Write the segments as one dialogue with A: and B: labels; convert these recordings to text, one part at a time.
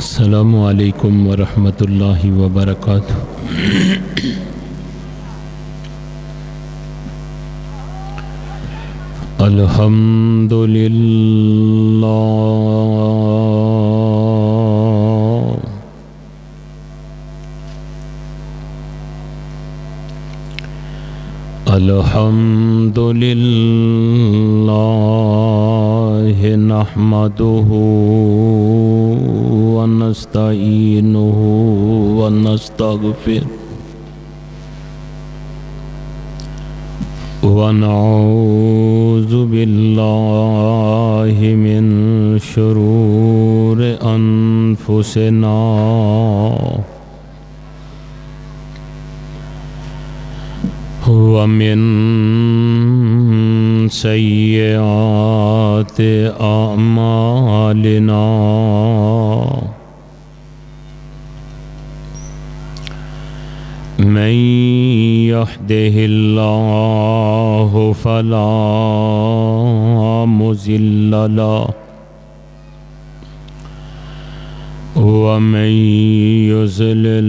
A: अस्सलामु अलैकुम वरहमतुल्लाहि वबरकातुहू। अल्हम्दुलिल्लाह नहमदुहु व नस्तईनुहु व नस्तगफिरुहु व नऊज़ु बिल्लाहि मिन शुरूरि अनफुसिना व मिन सय्यिआति अअमालिना। मन यहदिहिल्लाहु फला मुज़िल्ल लहु व मन युज़लिल्हु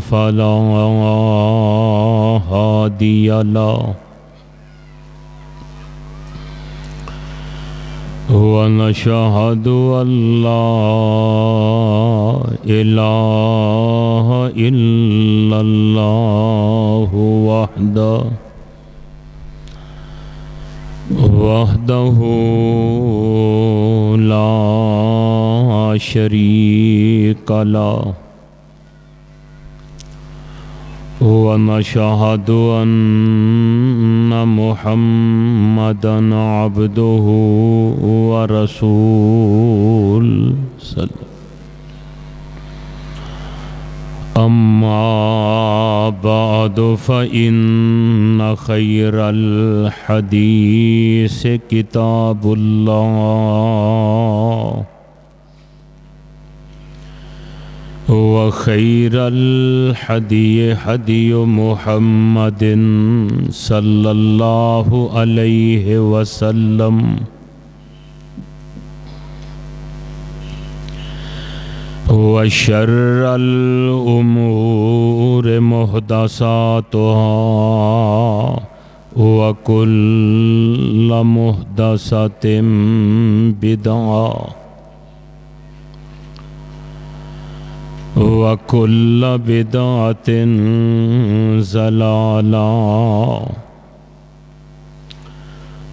A: फला हादिय लहु व नशहदु अल्ला इलाहा इल्लल्लाहु वहदहु ला शरीक लहु व नशहदु अन्ना मुहम्मदन अब्दुहु व रसूलुहु। अम्मा बअदु फ़इन्न खैरल हदीस किताबुल्लाह व खैरल हदी हदी मुहम्मदिन सल्लल्लाहु अलैहि वसल्लम व शर्रल उमूर मुहदसातुहा व कुल्ल मुहदसतिन बिदअ व कुल्ल बिदअतिन ज़लाला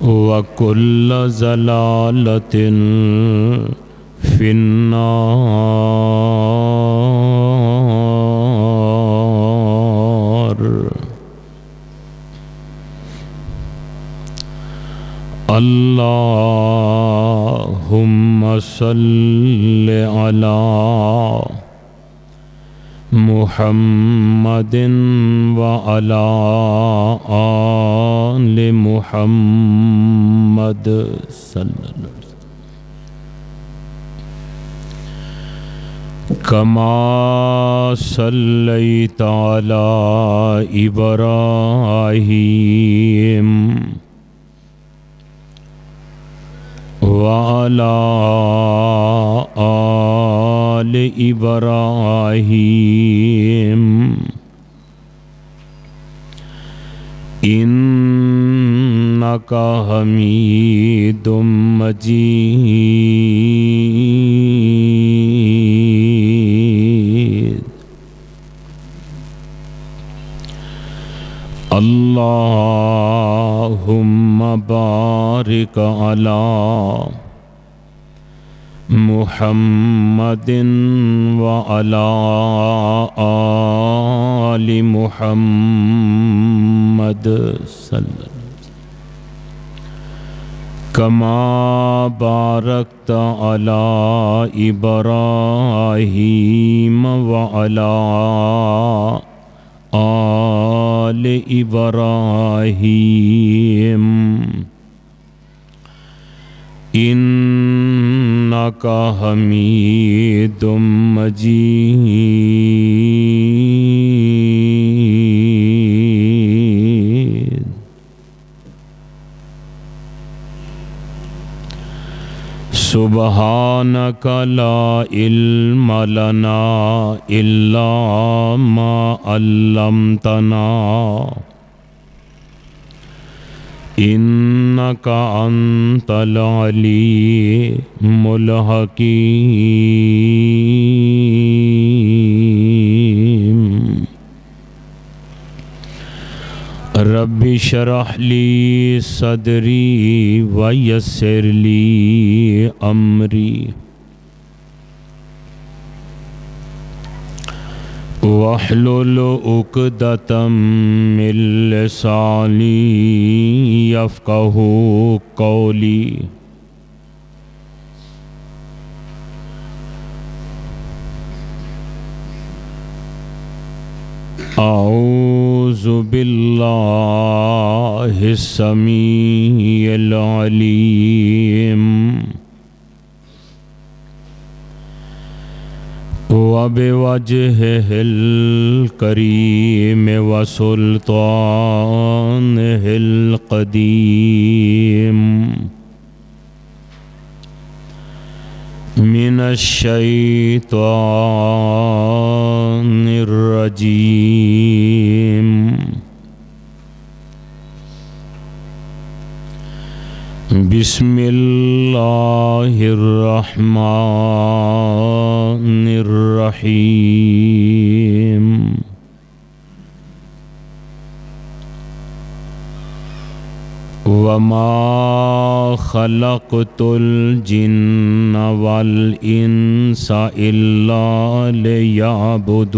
A: व कुल्ल ज़लालतिन फिन्नार। अल्लाहुम्मा सल्लि अला मुहम्मदिन व अला आलि मुहम्मद सल्लल्लाहु अलैहि वसल्लम। कमा सल्लैता अला इब्राहीम व अला आलि इब्राहीम इन्नका हमीदुम मजीद। अल्लाहुम्मा बारिक अला मुहम्मदिन व अला आलि मुहम्मद सल्लल्लाहु अलैहि वसल्लम। कमा बारकता अला इब्राहीम व अला आलि इब्राहीम इन्नका हमीदुम मजीद। सुबहानक ला इल्म लना इल्ला मा अल्लमतना इन्नका अंतल अलीमुल हकीम। रब्बि शरह ली सदरी व यस्सिर ली अमरी वहलुल उक़दतम मिन लिसानी यफ़क़हू क़ौली। औज़ु बिल्लाहि समीइल अलीम व बिवजहिल करीम व सुल्तानिहिल क़दीम मिनश्शैतानिर रजीम। बिस्मिल्लाहिर्रहमानिर्रहीम। वमा खलक़तुल जिन्न वल इंसा इल्ला लियअबुदून।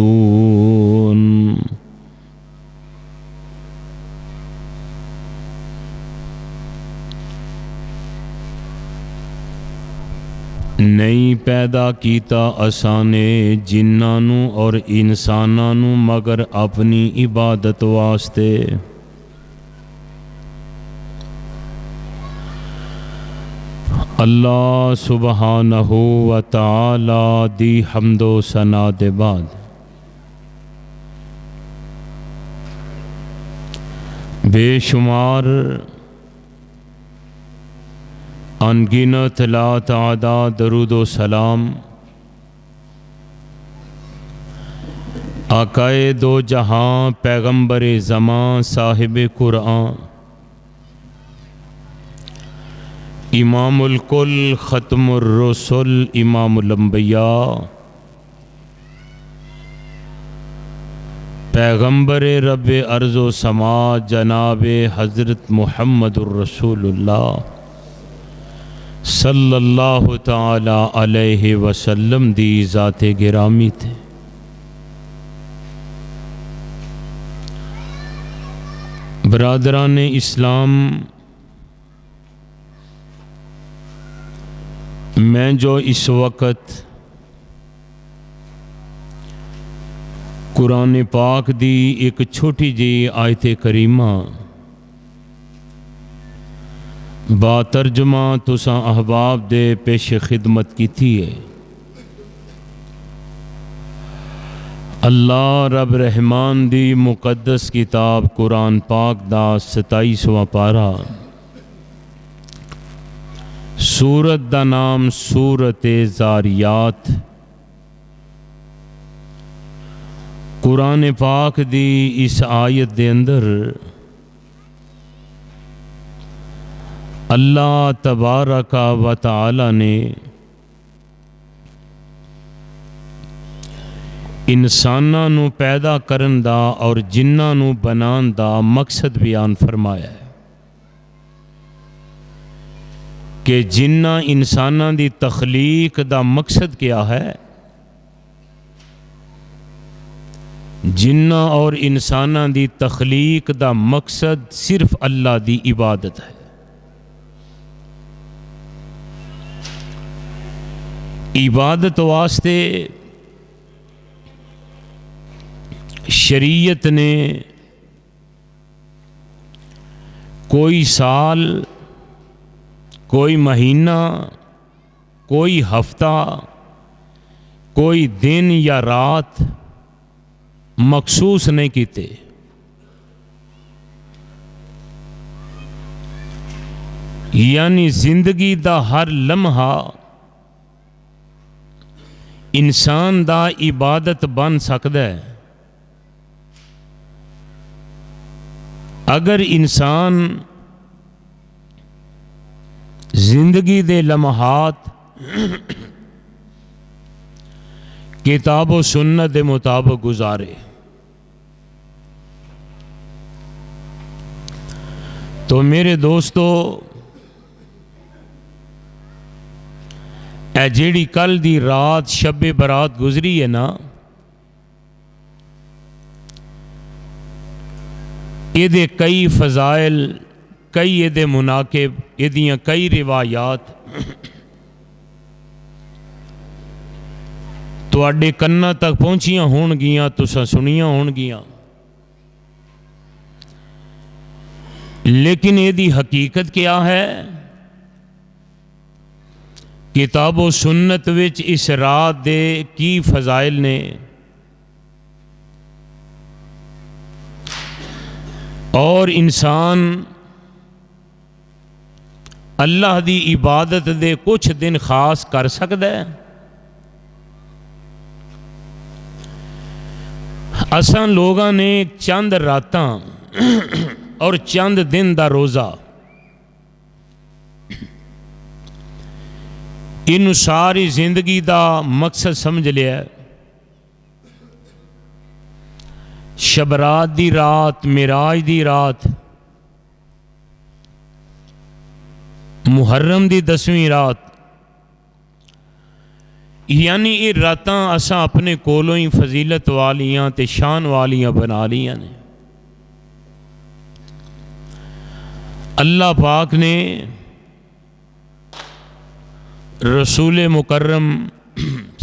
A: नहीं पैदा कीता असाने जिन्नां नू और इंसानां नू मगर अपनी इबादत वास्ते। अल्लाह सुबहानहू व तआला दी हम्दो सना दे बाद बेशुमार अनगिनत ला तादाद दरूद व सलाम आकाए दो जहां पैगम्बर ज़मां साहिब कुरान इमामुल कुल ख़त्मुर रसूल इमामुल अंबिया पैगम्बर रब अर्ज़ व समा जनाब हज़रत मुहम्मदुर रसूलुल्लाह सल्लल्लाहु ताला अलैहि वसल्लम दी ज़ाते गिरामी थे। बरादरान इस्लाम, मैं जो इस वक़्त कुरान पाक दी एक छोटी जी आयत करीमा बातर्जुमा तुसां अहबाब दे पेश खिदमत की थी है। अल्लाह रब रहमान दी मुक़द्दस किताब कुरान पाक दा 27वां पारा सूरत दा नाम सूरत ज़ारियात। कुरान पाक दी इस आयत दे अंदर अल्लाह तबारक व तआला ने इंसानां नू पैदा करन दा और जिन्नां नू बनान दा मकसद बयान फरमाया है कि जिन्ना इंसानां दी तख्लीक दा मकसद क्या है। जिन्ना और इंसानां दी तख्लीक दा मकसद सिर्फ अल्लाह दी इबादत है। इबादत वास्ते शरीयत ने कोई साल, कोई महीना, कोई हफ्ता, कोई दिन या रात मखसूस नहीं कीते। यानी जिंदगी दा हर लम्हा इंसान दा इबादत बन सकता है अगर इंसान जिंदगी दे लम्हात किताब व सुन्नत के मुताबिक गुजारे। तो मेरे दोस्तों, ए जेड़ी कल दी रात शब्बे बरात गुजरी है ना, ये कई फजाइल, कई ये मुनाकिब, ये कई रिवायात तुहाडे कन्ना तक पहुँचियां होणगियां, तुसां सुनियां होणगियां, लेकिन यदी हकीकत क्या है? किताब व सुन्नत विच इस रात दे की फजाइल ने, और इंसान अल्लाह दी इबादत दे कुछ दिन खास कर सकता है। असां लोगां ने चंद रातां और चंद दिन दा रोज़ा इनू सारी जिंदगी दा मकसद समझ लिया। शबरात दी रात, मिराज दी रात, मुहर्रम दी 10वीं रात, यानी ये रातां असां अपने कोलों ही फजीलत वालियां ते शान वालियां बना लियां ने। अल्लाह पाक ने रसूल मुकर्रम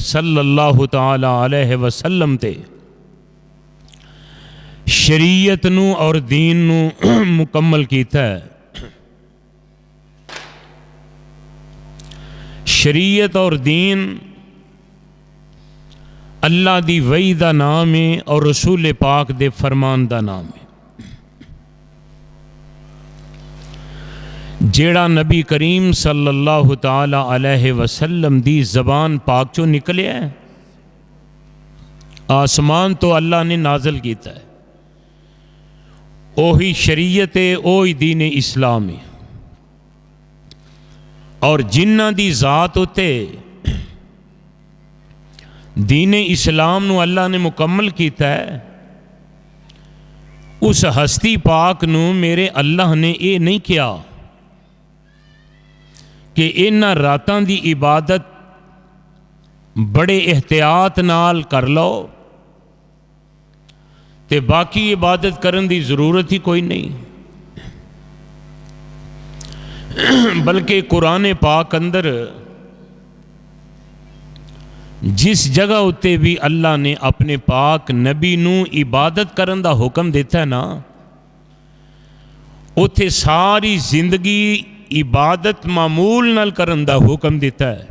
A: सल्लल्लाहु ताला अलैहि वसल्लम ते शरीयत नू और दीन नू मुकम्मल कीता है। शरीयत और दीन अल्लाह दी वही दा नाम है और रसूल पाक दे फरमान दा नाम है। जेड़ा नबी करीम सल्लल्लाहु ताला अलैहि वसल्लम दी ज़बान पाक चो निकलिया है, आसमान तो अल्लाह ने नाजल किया है, ओही शरीयत है, ओही दीन इस्लाम है। और जिन्ना दी ज़ात उत्ते दीन इस्लाम नू अल्लाह ने मुकम्मल किया है, उस हस्ती पाक नू मेरे अल्लाह ने ये नहीं किया कि इन्हां रातां दी इबादत बड़े एहतियात नाल कर लो ते बाकी इबादत करन दी ज़रूरत ही कोई नहीं। बल्कि कुरान पाक अंदर जिस जगह उत्ते भी अल्लाह ने अपने पाक नबी नू इबादत करन दा हुक्म दिता है ना, उत्थे सारी जिंदगी इबादत मामूल नाल करन दा हुक्म दिता है।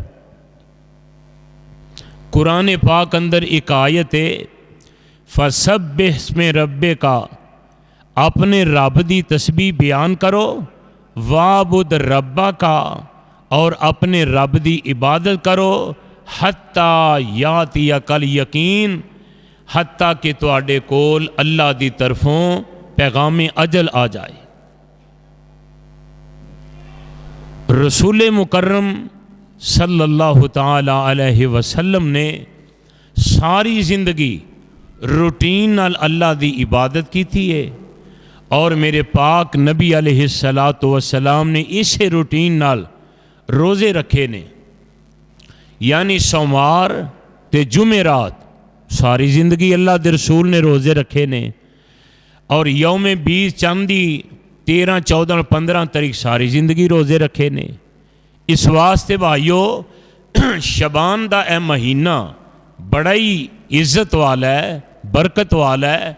A: कुरान पाक अंदर एक आयत है, फसब्बिह इस्मे रब्बे का, अपने रब दी तस्बीह बयान करो, वाबुद रब्बा का, और अपने रब दी इबादत करो, हत्ता यातिया कल यकीन, हत्ता कि तुहाडे कोल अल्लाह दी तरफों पैगाम अजल आ जाए। रसूल मुकर्रम सल्लल्लाहु ताला अलैहि वसल्लम ने सारी ज़िंदगी रूटीन नाल अल्लाह दी इबादत की थी है, और मेरे पाक नबी अलैहिस्सलातु वस्सलाम ने इसे रूटीन नाल रोज़े रखे ने, यानी सोमवार ते जुमेरात सारी ज़िंदगी अल्लाह दे रसूल ने रोज़े रखे ने, और यौम बीस चांदी 13, 14, 15 तारीख सारी ज़िंदगी रोज़े रखे ने। इस वास्ते भाइयों, शबान दा ए महीना बड़ा ही इज्जत वाला है, बरकत वाला है।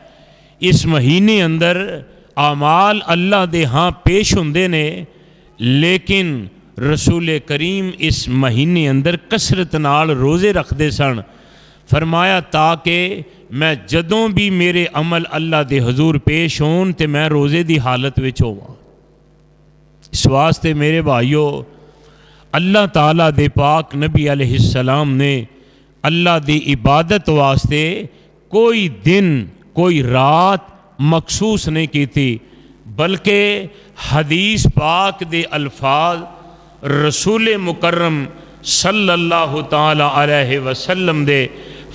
A: इस महीने अंदर आमाल अल्लाह दे हाँ पेश होंदे ने, लेकिन रसूल करीम इस महीने अंदर कसरत नाल रोज़े रखते सन। फरमाया ताकि मैं जदों भी मेरे अमल अल्लाह दे हजूर पेश होन ते मैं रोज़े की हालत विच होवां। इस वास्ते मेरे भाइयों, अल्लाह ताला दे पाक नबी अलैहिस्सलाम ने अल्लाह दी इबादत वास्ते कोई दिन कोई रात मखसूस नहीं की थी, बल्कि हदीस पाक दे अल्फाज रसूल मुकर्रम सल्लल्लाहु ताला अलैहि वसल्लम दे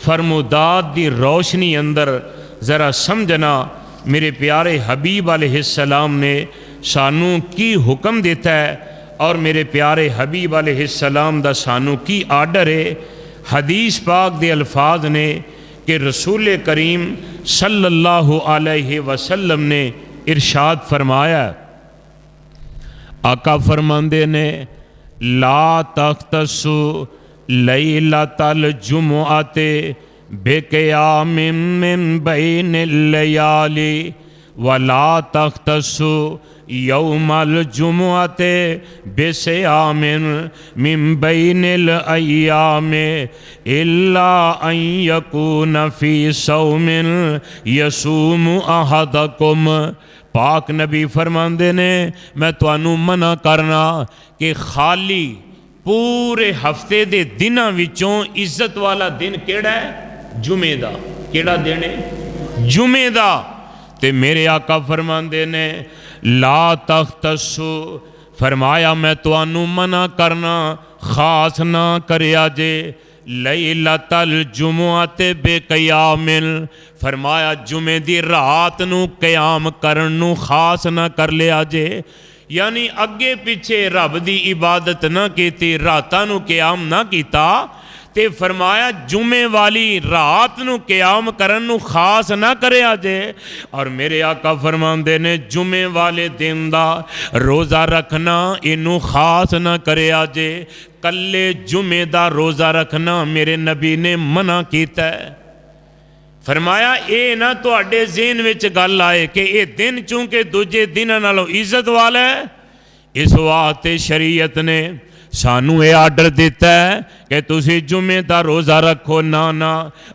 A: फरमुदात दी रोशनी अंदर ज़रा समझना मेरे प्यारे हबीब अलैहिस्सलाम ने सानू की हुक्म देता है और मेरे प्यारे हबीब अलैहिस्सलाम दा सानू की आर्डर है। हदीस पाक दे अल्फाज ने कि रसूल करीम सल्लल्लाहु अलैहि वसल्लम ने इरशाद फरमाया, आका फरमांदे ने ला तख्तसु लैलतल जुमुअते बेक़यामिम मिन बैनिल लयाली वला तख्तसु यौमल जुमुअते बिसियामिन मिन बैनिल अय्यामे इल्ला अन यकून फी सौमिन यसूमु अहदकुम। पाक नबी फरमांदे ने मैं तुहानू मना करना कि खाली पूरे हफ्ते दे दिनां विचों इज्जत वाला दिन केड़ा है? जुमे दा। केड़ा दिन है? जुमे दा। ते मेरे आका फरमांदे ने ला तख्तसु, फरमाया मैं तुहानू मना करना खास ना करया जे लैलतल जुमुअते बेक़यामिल, फरमाया जुमे दी रात नू क़याम करन नू खास ना कर लिया जे, यानी अगे पिछे रब दी इबादत ना कीती, रातां नू क़याम ना कीता, ते फरमाया जुमे वाली रात नू क़याम करन नू खास ना करया जे। और मेरे आका फरमांदे ने जुमे वाले दिन दा रोज़ा रखना इनू खास ना करया जे, कल्ले जुमे दा रोज़ा रखना मेरे नबी ने मना कीता है। फरमाया ये ना तुहाडे ज़हन विच गल आए कि ये दिन चूंकि दूजे दिनां नालों इज्जत वाला है, इस वास्ते शरीयत ने सानू ये आर्डर दिता है कि तुसी जुमे दा रोज़ा रखो। ना ना,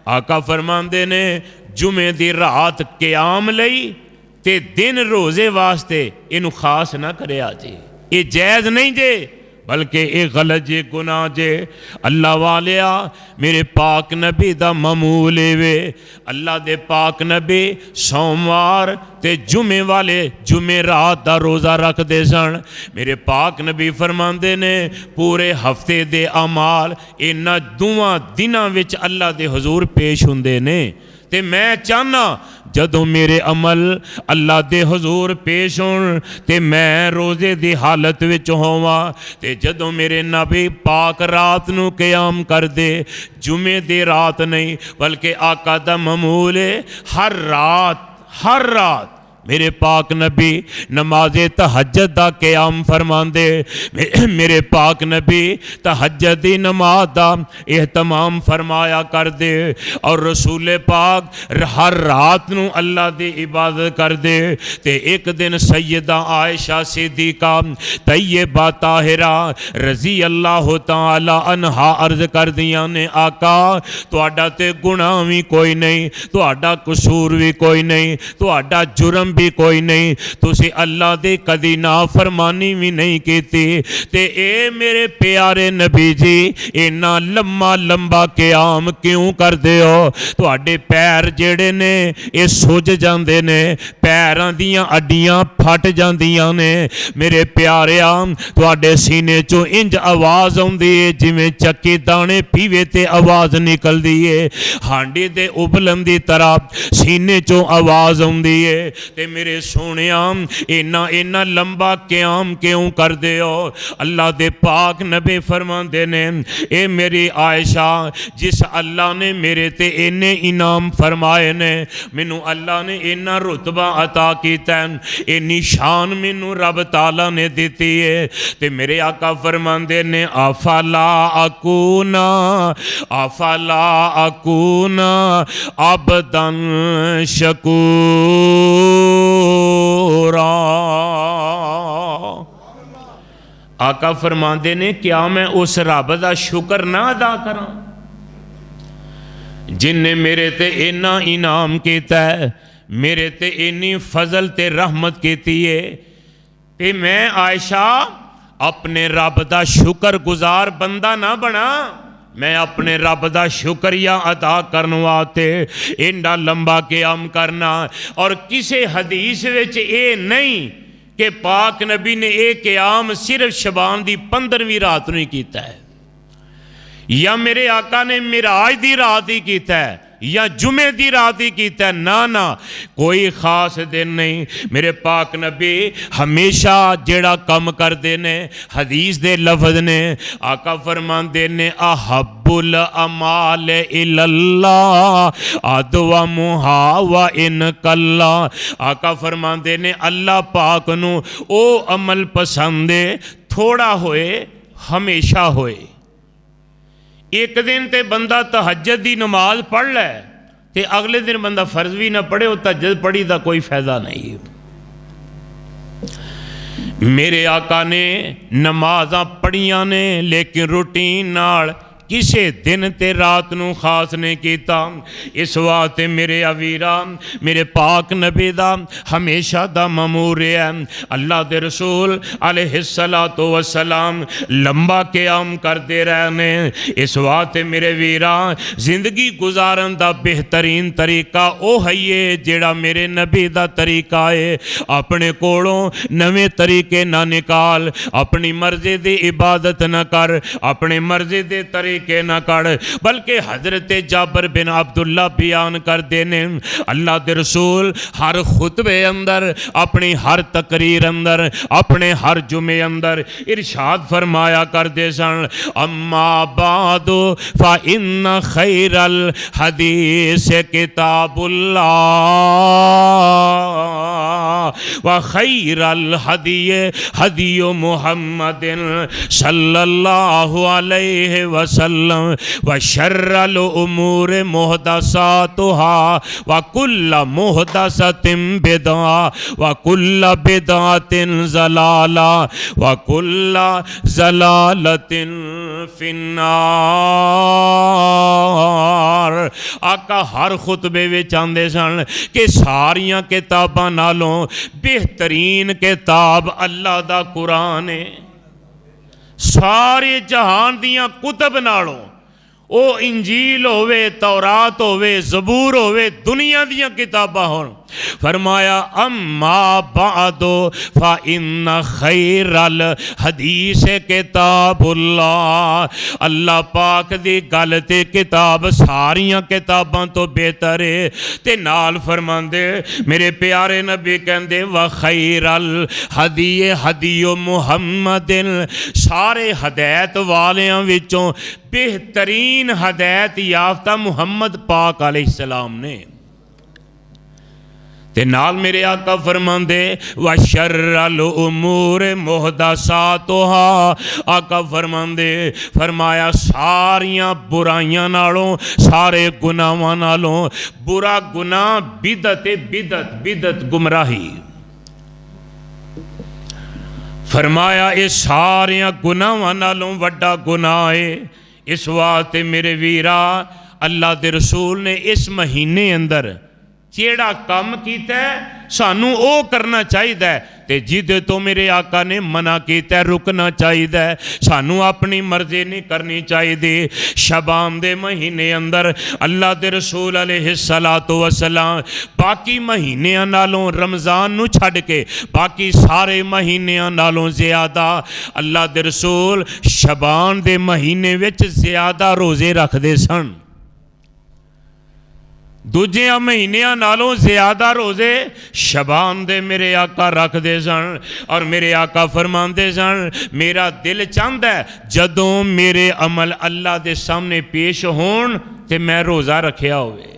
A: आका फरमांदे ने जुमे दी रात क़याम लई ते दिन रोज़े वास्ते इनू खास ना करया जे, ये जायज़ नहीं जे, बल्कि ये गलत जे, गुनाह जे। अल्लाह वालिया मेरे पाक नबी दा मामूल वे, अल्लाह दे पाक नबी सोमवार ते जुमे वाले जुमे रात दा रोज़ा रखते सन। मेरे पाक नबी फरमांदे ने पूरे हफ्ते दे अमाल इन्हां दोवां दिनां विच अल्लाह दे हुजूर पेश हुंदे ने। ते मैं चाहना जदों मेरे अमल अल्लाह दे हुजूर पेश होण ते मैं रोज़े दी हालत विच होवां, ते जदों मेरे नबी पाक रात नू क़याम कर दे, जुमे दी रात नहीं बल्कि आका दा मामूल है हर रात मेरे पाक नबी नमाज़े तहज्जुद दा क़याम फरमांदे। मेरे पाक नबी तहज्जुद दी नमाज दा एहतमाम फरमाया कर दे और रसूल पाक हर रात नू अल्लाह दी इबादत कर दे। ते एक दिन सैयदा आयशा सिद्दीक़ा तैयबा ताहिरा रज़ी अल्लाह तआला अन्हा अर्ज़ कर दियां ने, आका तुहाडा ते गुनाह भी कोई नहीं, तुहाडा कसूर भी कोई नहीं, तुहाडा जुर्म भी कोई नहीं, तुसी अल्लाह दे कदी ना फरमानी भी नहीं कीती। ते ए मेरे प्यारे नबी जी इन्ना लंबा क़याम क्यों करदे हो? तुहाडे पैर जेड़े ने ये सुज जांदे ने, पैरां दियां अड्डियां फट जांदियां ने। मेरे प्यारिया तुहाडे सीने चों इंज आवाज़ आउंदी है जिवें चक्की दाने पीवे ते आवाज़ निकलदी है, हांडी दे उबलन दी तरह सीने चों आवाज़ आउंदी है। ते मेरे सोनिया इन्ना लंबा क़याम क्यों कर दे हो? अल्लाह दे पाक नबी फरमांदे ने, ए मेरी आयशा जिस अल्लाह ने मेरे ते इन्ने इनाम फरमाए ने, मैनू अल्लाह ने इन्ना रुतबा अता कीता है, इन्नी शान मैनू रब ताला ने दिती है। ते मेरे आका फरमांदे ने अफला अकूना अबदन शकूरा। आका फरमांदे ने क्या मैं उस रब दा शुक्र ना अदा करा जिन्ने मेरे ते इन्ना इनाम कीता है, मेरे ते इन्नी फजल ते रहमत कीती है। ते मैं आयशा अपने रब दा शुक्र गुजार बंदा ना बना, मैं अपने रब का शुक्रिया अदा करने वास्ते इंडा लंबा क़याम करना। और किसी हदीस विच ये नहीं कि पाक नबी ने यह क़याम सिर्फ शबान की 15वीं रात नहीं किया है, या मेरे आका ने मिराज की रात ही किया है, या जुमे की रात ही किया है। ना ना, कोई खास दिन नहीं। मेरे पाक नबी हमेशा जेड़ा कम करते ने, हदीस दे लफज ने, आका फरमाते ने अहब्बुल अमाल इल्लल्लाह अदवा मुहा व इन कल्ला। आका फरमाते ने अल्लाह पाक नू ओ अमल पसंद है, थोड़ा होए हमेशा होए। एक दिन ते बंदा तहज्जुद की नमाज पढ़ लै ते अगले दिन बंदा फर्ज भी ना पढ़े, वो तहज्जुद पढ़ी का कोई फायदा नहीं। मेरे आका ने नमाज़ां पढ़ियां ने, लेकिन रूटीन नाल किसी दिन ते रात नू खास नहीं किया। इस वास्ते मेरे अवीरा, मेरे पाक नबी दा हमेशा दा ममूर है अल्लाह दे रसूल अलैहिस्सलातु वस्सलाम लंबा क़याम करते रहने। इस वास्ते मेरे वीरा, जिंदगी गुजारन दा बेहतरीन तरीका वो है जेड़ा मेरे नबी दा तरीका है। अपने कोलों नवे तरीके ना निकाल, अपनी मर्जी दी इबादत ना कर, अपने मर्जी दे तरीके के ना कर, बल्कि हजरत जाबर बिन अब्दुल्ला बयान करते ने अल्लाह के रसूल हर खुतबे अंदर, अपनी हर तकरीर अंदर, अपने हर जुमे अंदर इरशाद फरमाया करते सन, अम्मा बादो फा इन्ना खैरल हदीस किताबुल्लाह व खैरल हदिये हदियो मुहम्मदिन सल्लल्लाहु अलैहि वसल्लम व शर्रल उमूर मुहदसातुहा व कुल्ल मुहदसतिन बिदआ व कुल्ल बिदअतिन ज़लाला व कुल्ल ज़लालतिन फिन्नार। आका हर खुतबे विच आंदे सन कि सारियां किताबां नालों बेहतरीन किताब अल्लाह दा कुरान है। सारे जहान दियां कुतब नालों ओ इंजील होवे, तौरात होवे, ज़बूर होवे, दुनिया दियां किताबां होन। फरमाया अम्मा बादो फा इन्ना खैरल हदीस किताबुल्लाह। अल्लाह पाक दी गल ते किताब सारियां किताबां तो बेहतर है। ते नाल फरमांदे मेरे प्यारे नबी कहंदे व खैरल हदिये हदियो मुहम्मदिन, सारे हदायत वालियां विचों बेहतरीन हदायत याफ्ता मुहम्मद पाक अलैहिस्सलाम ने। ते नाल मेरे आका फरमांदे व शर्रल उमूर मुहदसातुहा। आका फरमांदे फरमाया सारियां बुराइयां नालों, सारे गुनाहां नालों बुरा गुनाह बिदत, बिदत बिदत गुमराही। फरमाया ये सारियां गुनाहां नालों वड्डा गुनाह है। इस वास्ते मेरे वीरा, अल्लाह दे रसूल ने इस महीने अंदर जेड़ा काम किया सानू ओ करना चाहिए, ते जिदे तो मेरे आका ने मना किया रुकना चाहिए। सानू अपनी मर्जी नहीं करनी चाहिए। शबान दे महीने अंदर अल्लाह दे रसूल अलैहिस्सलातु वस्सलाम बाकी महीनों नालों, रमज़ान नू छड़ के बाकी सारे महीनों नालों ज़्यादा अल्लाह दे रसूल शबान दे महीने विच ज़्यादा रोज़े रखते सन। दूजे महीनों नालों ज़्यादा रोज़े शबान दे मेरे आका रखते सन। और मेरे आका फरमाते सन मेरा दिल चाहता है जदों मेरे अमल अल्लाह के सामने पेश होन ते मैं रोज़ा रखिया होवे।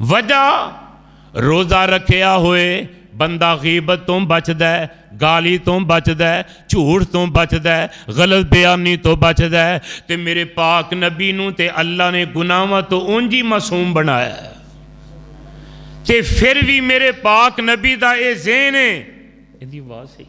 A: वजह रोज़ा रखिया होए बंदा गीबत तो बचदा है, गाली तो बचदा है, झूठ तो बचदा है, गलत बयानी तो बचदा है। ते मेरे पाक नबी नू ते अल्लाह ने गुनाहां तो उंज ही मासूम बनाया है। ते फिर भी मेरे पाक नबी दा ये ज़हन है, इहदी आवाज़ सही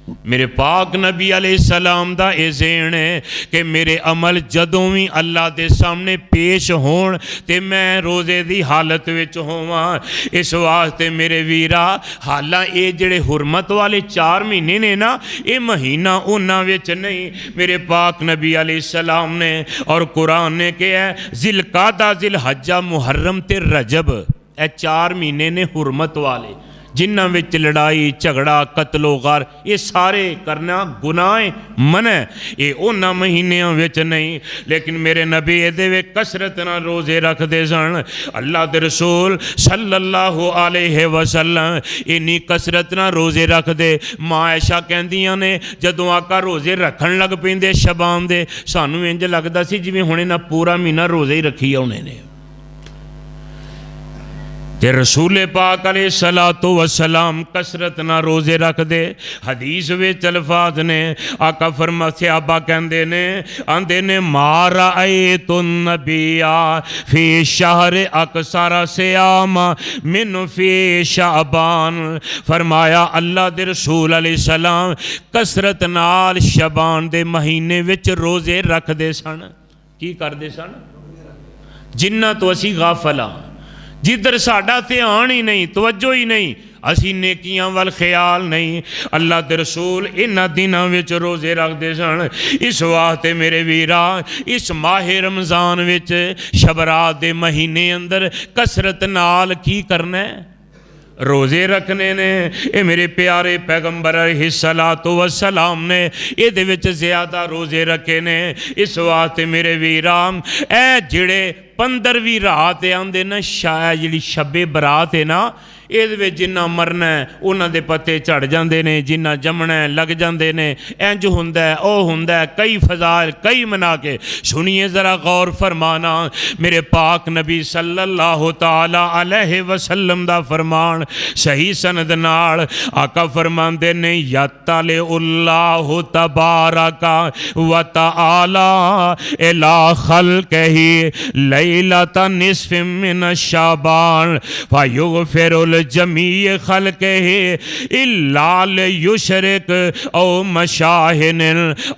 A: मेरे पाक नबी अलैहिस्सलाम दा ये ज़ेन है कि मेरे अमल जदों भी अल्लाह के सामने पेश होण ते मैं रोज़े की हालत विच होवां। इस वास्ते मेरे वीरा हालां ये जिहड़े हुरमत वाले 4 महीने ने ना, ये महीना उन्हां विच नहीं। मेरे पाक नबी अलैहिस्सलाम ने और कुरान ने कहा ज़िलकादा ज़िलहज्जा मुहर्रम ते रजब, ये 4 महीने ने हुरमत वाले, जिन्हां विच लड़ाई झगड़ा कतलो गार ये सारे करना गुनाह मन है, ये उन्हां महीनों विच नहीं। लेकिन मेरे नबी ये कसरत नाल रोज़े रखते सन। अल्लाह के रसूल सल्लल्लाहु अलैहि वसल्लम इन्नी कसरत नाल रोज़े रखते। माँ ऐशा कहंदियां ने जदों आका रोज़े रखन लग पैंदे शबान दे, सानू इंज लगदा सी जिवें हुणे ना पूरा महीना रोज़े ही रखी आउणे ने। ते रसूल पाक अलैहिस्सलातु वस्सलाम कसरत ना रोज़े रख दे। हदीस विच अल्फाज ने आका फरमा सहाबा कहंदे ने आंदे ने मारा आए तो नबिया फी शहर अक्सर सियाम मिन फी शाबान। फरमाया अल्लाह दे रसूल अलैहिस्सलाम कसरत नाल शबान दे महीने विच रोज़े रखदे सन। की करदे सन? जिन्ना तो असी गाफल हाँ, जिधर साडा ध्यान ही नहीं, तवज्जो ही नहीं, असी नेकियां वाल ख्याल नहीं। अल्लाह के रसूल इन्हां दिनां विच रोज़े रखते सन। इस वास्ते मेरे वीरा इस माहे रमज़ान विच शबरात दे महीने अंदर कसरत नाल की करना है? रोज़े रखने ने। ये मेरे प्यारे पैगंबर अलैहिस्सलातु वस्सलाम ने ये विच ज़्यादा रोज़े रखे ने। इस वास्ते मेरे वीरा ए जिहड़े 15वीं रात आंदे ना, शायद जिहड़ी शब्बे बरात है ना, ये जिन्ना मरना है उन्हां दे पत्ते झड़ जाते हैं, जिन्ना जमना है लग जाते हैं। इंज हुंदा है ओ हुंदा है, कई फजाइल कई मना के। सुनिए ज़रा गौर फरमाना, मेरे पाक नबी सल्लल्लाहु ताला अलैहि वसल्लम दा फरमान सही सनद नाल आका फरमांदे ने यत्तले उल्लाहु तबारका व तआला इला खल्क़िही लैलता निस्फ़ मिन शाबान फयुग़फ़िरुल जमीय खल्क़िही इल्ला लियुशरिक औ मशाहिन।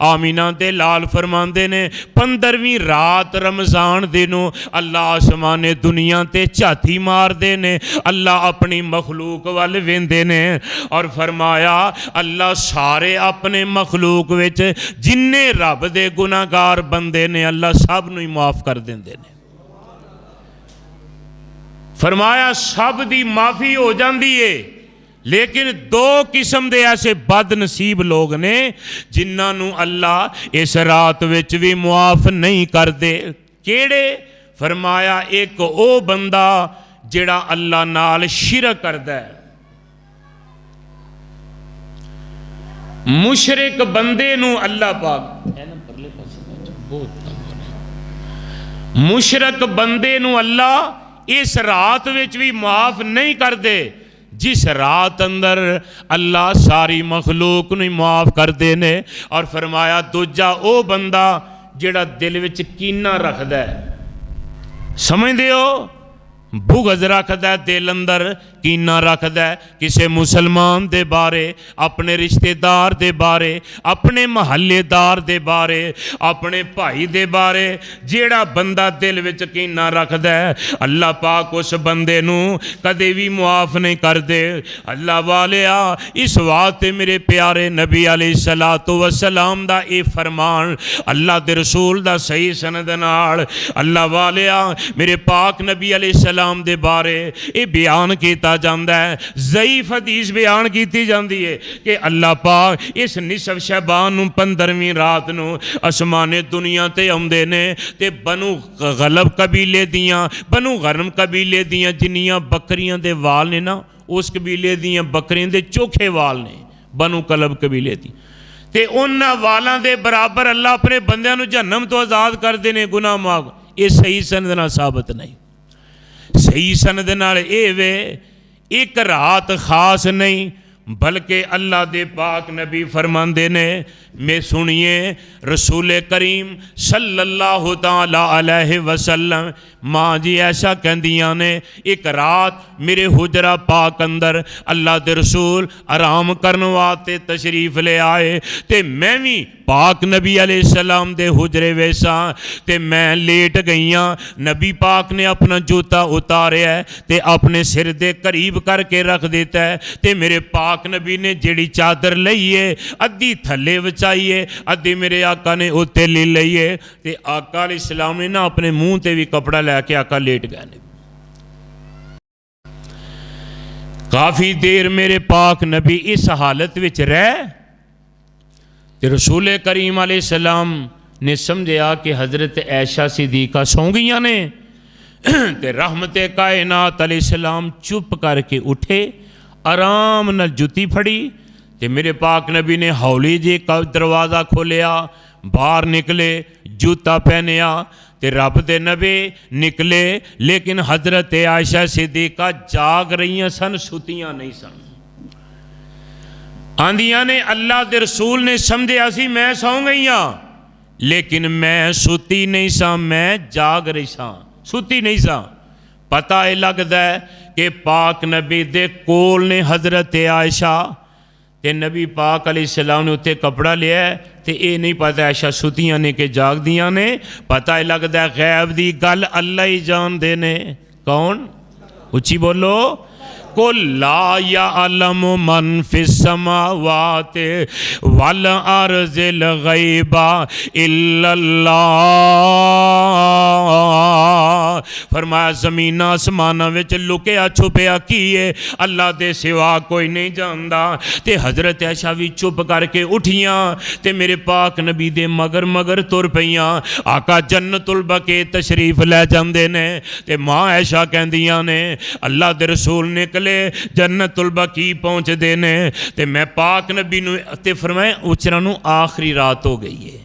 A: आमीना दे लाल फरमांदे ने 15वीं रात रमज़ान दिनों अल्लाह आसमाने दुनिया ते झाती मारदे ने, अल्लाह अपनी मखलूक वाल वेंदे ने और फरमाया अल्लाह सारे अपने मखलूक विच जिन्ने रब दे गुनाहगार बंदे ने अल्लाह सब नूं माफ़ कर देंदे ने। फरमाया सब दी माफ़ी हो जाती है, लेकिन 2 किस्म दे ऐसे बदनसीब लोग ने जिन्होंने अल्लाह इस रात विच भी मुआफ़ नहीं करते। केड़े? फरमाया एक ओ बंदा जिहड़ा अल्लाह नाल शिरक करदा है। मुशरिक बंदे नूं अल्लाह पाक मुशरिक बंदे नूं अल्लाह इस रात विच भी माफ़ नहीं करते, जिस रात अंदर अल्लाह सारी मखलूक नूं माफ़ करते ने। और फरमाया दूजा ओ बंदा जिहड़ा दिल विच कीना रखदा है, समझदे हो, बुगज रखदा है दिल अंदर, कीना रखदा है किसी मुसलमान दे बारे, अपने रिश्तेदार दे बारे, अपने महल्लेदार दे बारे, अपने भाई दे बारे। जेड़ा बंदा दिल विच कीना रखदा है अल्लाह पाक उस बंदे नूं कदे भी मुआफ़ नहीं करदे। अल्लाह वालिया इस वास्ते मेरे प्यारे नबी अलैहिस्सलातु वस्सलाम दा ये फरमान अल्लाह दे रसूल दा सही सनद नाल अल्लाह वालिया मेरे पाक नबी अलैहिस्सलाम दे बारे ये बयान किया जाता है। ज़ईफ हदीस बयान की जाती है कि अल्लाह पाक इस निसफ शबान नूं 15वीं रात नूं आसमाने दुनिया ते आउंदे ने ते बनु गलब कबीले दियां, बनु गरम कबीले दियां जिन्नियां बकरियां दे वाल ने ना, उस कबीले दियां बकरियां दे चोखे वाल ने बनु कलब कबीले दी, ते उन्हां वालां दे बराबर अल्लाह अपने बंदियां नूं जहन्नम तो आज़ाद करदे ने, गुनाह माफ। ये सही सनद नाल साबित नहीं। सही सनद नाल ये वे एक रात खास नहीं, बल्कि अल्लाह दे पाक नबी फरमांदे ने, मैं सुनिए रसूल करीम सल्लल्लाहु ताला अलैहि वसल्लम माँ जी ऐसा कहंदियां ने एक रात मेरे हुजरा पाक अंदर अल्लाह दे रसूल आराम करने वास्ते तशरीफ ले आए ते मैं भी पाक नबी अलैहिस्सलाम दे हुजरे वैसा ते मैं लेट गई हाँ। नबी पाक ने अपना जूता उतारिया ते अपने सिर दे करीब करके रख दिता है ते मेरे पाक नबी ने जिहड़ी चादर लई है अद्धी थल्ले वछाई है अद्धी मेरे आका ने उत्ते ले लई है ते आका अलैहिस्सलाम ने ना अपने मुंह ते भी कपड़ा लैके आका लेट गए ने। काफ़ी देर मेरे पाक नबी इस हालत विच रह ते रसूल करीम अलैहिस्सलाम ने समझा कि हज़रत ऐशा सिद्दीक़ा सौ गई ने ते रहमत कायनात अलैहिस्सलाम चुप करके उठे आराम नाल जुत्ती फड़ी ते मेरे पाक नबी ने हौली जी का दरवाज़ा खोलिया बाहर निकले जूता पहनिया ते रब दे नबी निकले लेकिन हज़रत आयशा सिद्दीक़ा जाग रही सन सुतियां नहीं सन। आंदियां ने अल्लाह दे रसूल ने समझिया सी मैं सौ गई हाँ लेकिन मैं सुती नहीं सा मैं जाग रही सा सुती नहीं सा। पता यह लगता है कि पाक नबी दे कोल ने हज़रत आयशा ते नबी पाक अलैहिस्सलाम ने उत्ते कपड़ा लिया ते ये नहीं पता आयशा सुतियां ने कि जागदियां ने। पता यह लगता है गैब की गल अल्लाह ही जानते ने। कौन? उच्ची बोलो। कुल ला यअलम मन फिस समावाति वल अर्ज़िल गैबा इल्लल्लाह। फरमाया ज़मीन आसमाना विच लुकिया छुपिया की है अल्लाह दे सिवा कोई नहीं जानता। ते हज़रत आयशा भी चुप करके उठियां ते मेरे पाक नबी दे मगर मगर तुर पईयां। आका जन्नतुल बकी तशरीफ लै जांदे ने ते माँ आयशा कहंदियां ने अल्लाह दे रसूल निकले जन्नतुल बकी पहुँचते ने ते मैं पाक नबी नूं ते फरमाया उचरा नूं आखिरी रात हो गई है।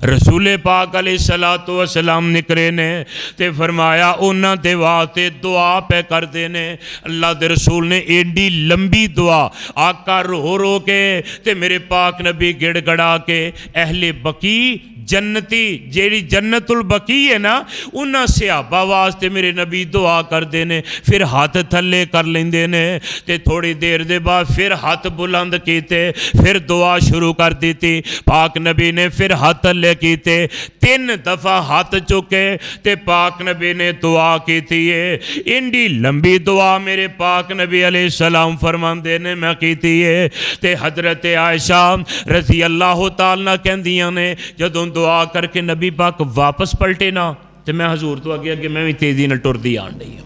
A: रसूले पाक अलैहिस्सलातु वस्सलाम निकले ने ते फरमाया उन्हां दे वास्ते दुआ पे करते ने। अल्लाह दे रसूल ने एडी लंबी दुआ आका रो रो के ते मेरे पाक नबी गिड़गड़ा के अहले बकी जन्नती जेड़ी जन्नतुल बकी है ना उन्हां सहाबा वास्ते मेरे नबी दुआ करते ने फिर हाथ थले कर लेंदे ने ते थोड़ी देर दे बाद फिर हाथ बुलंद कीते फिर दुआ शुरू कर दी। पाक नबी ने फिर हाथ थले कीते 3 दफ़ा हाथ चुके ते पाक नबी ने दुआ की है। इंडी लंबी दुआ मेरे पाक नबी अलैहिस्सलाम फरमाते ने मैं की है ते हज़रत आयशा रज़ी अल्लाह तआला कहंदियां ने जदों दुआ करके नबी पाक वापस पलटे ना तो मैं हजूर तो अगे अगे मैं भी तेजी न टुरदी आन रही हूँ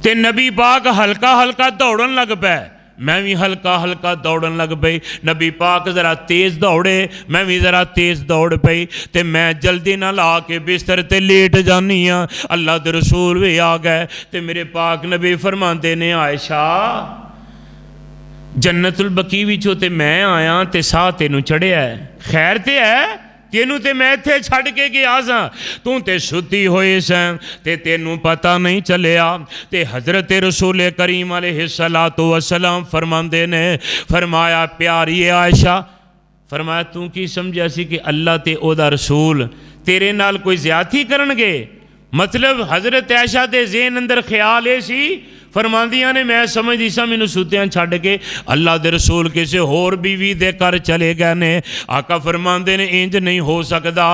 A: ते नबी पाक हल्का हल्का दौड़न लग पे मैं भी हल्का हल्का दौड़न लग पई। नबी पाक ज़रा तेज़ दौड़े मैं भी ज़रा तेज़ दौड़ पई ते मैं जल्दी ना ला के बिस्तर ते लेट जानी हाँ। अल्लाह दे रसूल भी आ गए ते मेरे पाक नबी फरमाते ने आयशा जन्नतुल बकी विचों ते मैं आया ते साह तेनू चढ़िया है खैर ते है तेनू ते मैं इत्थे छड़ के गया सा तू ते सुती होई सैं ते तेनू पता नहीं चलिया। ते हज़रत रसूल करीम अलैहिस्सलातु वस्सलाम फरमांदे ने फरमाया प्यारी आयशा फरमाया तू की समझिया सी कि अल्लाह ते ओदा रसूल तेरे नाल कोई ज़्यादती करनगे। मतलब हज़रत आयशा दे ज़हन अंदर ख्याल ये सी फरमांदियां ने मैं समझदी सा मैनू सुतियां छड़ के अल्लाह दे रसूल किसी होर बीवी दे घर चले गए ने। आका फरमांदे ने इंज नहीं हो सकता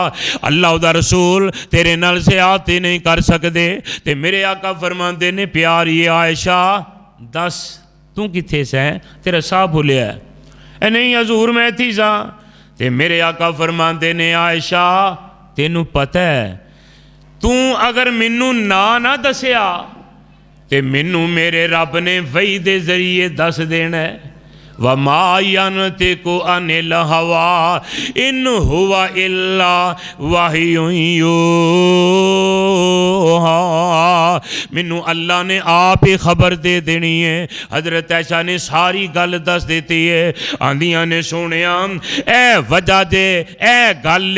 A: अल्लाह दा रसूल तेरे नाल ज़्यादती नहीं कर सकते। ते मेरे आका फरमांदे ने प्यारी आयशा दस तू किथे सै तेरा साह भुलिया है नहीं हजूर मैं इत्थे सा। ते मेरे आका फरमांदे ने आयशा तेनू पता है तू अगर मैनू ना दसिया ते मैनू मेरे रब ने वही दे जरिए दस देना है। वमा यंतिकु अनिल हवा इन हुवा इल्ला वहयुन यूहा। मैनू अल्लाह ने आप ही खबर दे देनी है। हज़रत आयशा ने सारी गल दस देती है। आंदियां ने सुनिया ए वजह जे ए गल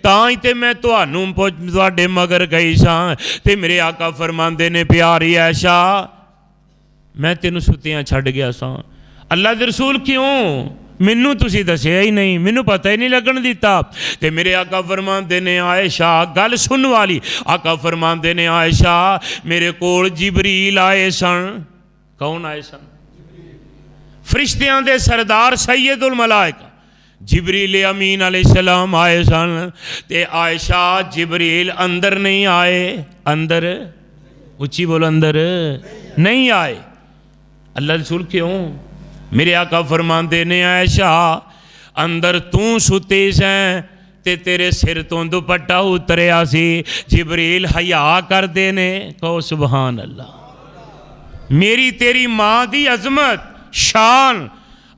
A: तां ते मैं तुहानू तुहाडे मगर गई सां ते मेरे आका फरमांदे ने प्यारी आयशा मैं तेनू सुतियां छड़ गया सां। अल्लाह दे रसूल क्यों मैनू तुसी दसिया ही नहीं, मैनू पता ही नहीं लगन दिता। ते मेरे आका फरमांदे ने आयशा गल सुन वाली, आका फरमांदे ने आयशा मेरे कोल जिबरील आए सन। कौन आए सन? फरिश्तियां दे सरदार सैयदुल मलाइका जिबरील अमीन अलैहिस्सलाम आए सन। ते आयशा जिबरील अंदर नहीं आए, अंदर उच्ची बोलो, अंदर नहीं आए। अल्लाह रसूल क्यों? मेरे आका फरमांदे ने आयशा अंदर तू सुती सैं ते तेरे सिर तो दुपट्टा उतरिया सी, जिबरील हया करदे ने। कहो सुभान अल्लाह। मेरी तेरी माँ दी अजमत शान,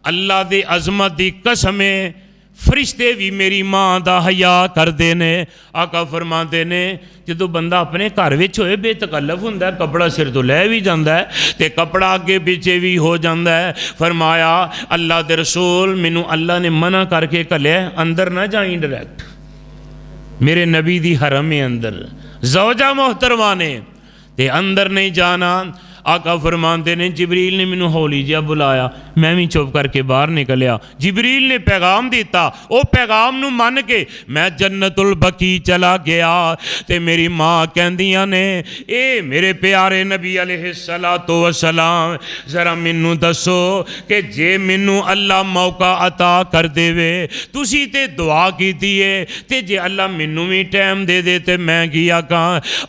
A: अल्लाह दी अजमत दी कसम है, फरिश्ते भी मेरी माँ दा हया करदे ने। आका फरमाते ने जो बंदा अपने घर विच होए बेतकल्लफ हुंदा है, कपड़ा सिर तो लै भी जाता है तो कपड़ा अगे पीछे भी हो जाता है। फरमाया अल्लाह दे रसूल मैनू अल्लाह ने मना करके घलिया अंदर ना जाई डायरैक्ट, मेरे नबी दी हरम है अंदर, ज़ौजा मोहतरमा ने ते अंदर नहीं जाना। आका फरमाते ने जिबरील ने मैनू हौली जिहा बुलाया, मैं भी चुप करके बाहर निकलिया। जिबरील ने पैगाम दिता, वो पैगाम नू मन के मैं जन्नतुल बकी चला गया। ते मेरी माँ कहंदियां ने ए मेरे प्यारे नबी अलैहिस्सलातु वस्सलाम जरा मैनू दसो कि जे मैनू अल्लाह मौका अता कर देवे, तुसी ते दुआ कीती है ते जे अल्लाह मैनू भी टाइम दे दे ते मैं की आका।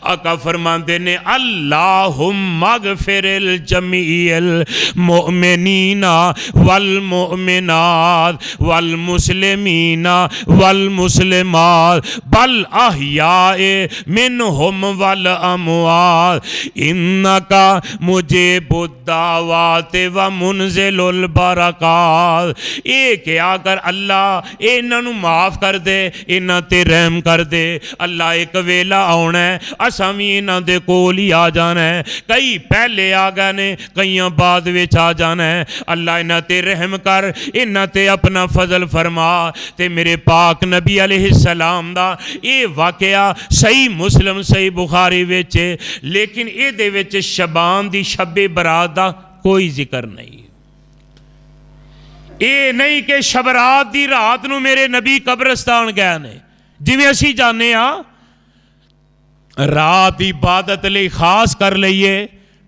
A: आका फरमाते ने अल्लाहुम्मा फिरल जमील मोमिनीना वल मोमिनात वल मुस्लिमीना वल मुस्लिमात बल अहयाए मिनहुम वल अमवात इन्नका मुझे बुद्दावात व मुनजिलुल बरकात। ये क्या कर अल्लाह इन्हों माफ़ कर दे, इन्हां ते रहम कर दे। अल्लाह एक वेला आना है असां भी इन्हां दे कोल ही आ जाना है, कई पहले आ गए ने कईयां बाद विच आ जाना है। अल्लाह इन्हां ते रहम कर, इन्हां ते अपना फजल फरमा। ते मेरे पाक नबी अलैहिस्सलाम दा ये वाकया सही मुस्लिम सही बुखारी विच, लेकिन इहदे विच शबान दी शब्बे बरात दा कोई जिक्र नहीं। ये नहीं कि शबरात दी रात नूं मेरे नबी कब्रिस्तान गए ने, जिवें असीं जाने आ रात इबादत लई खास कर लईए,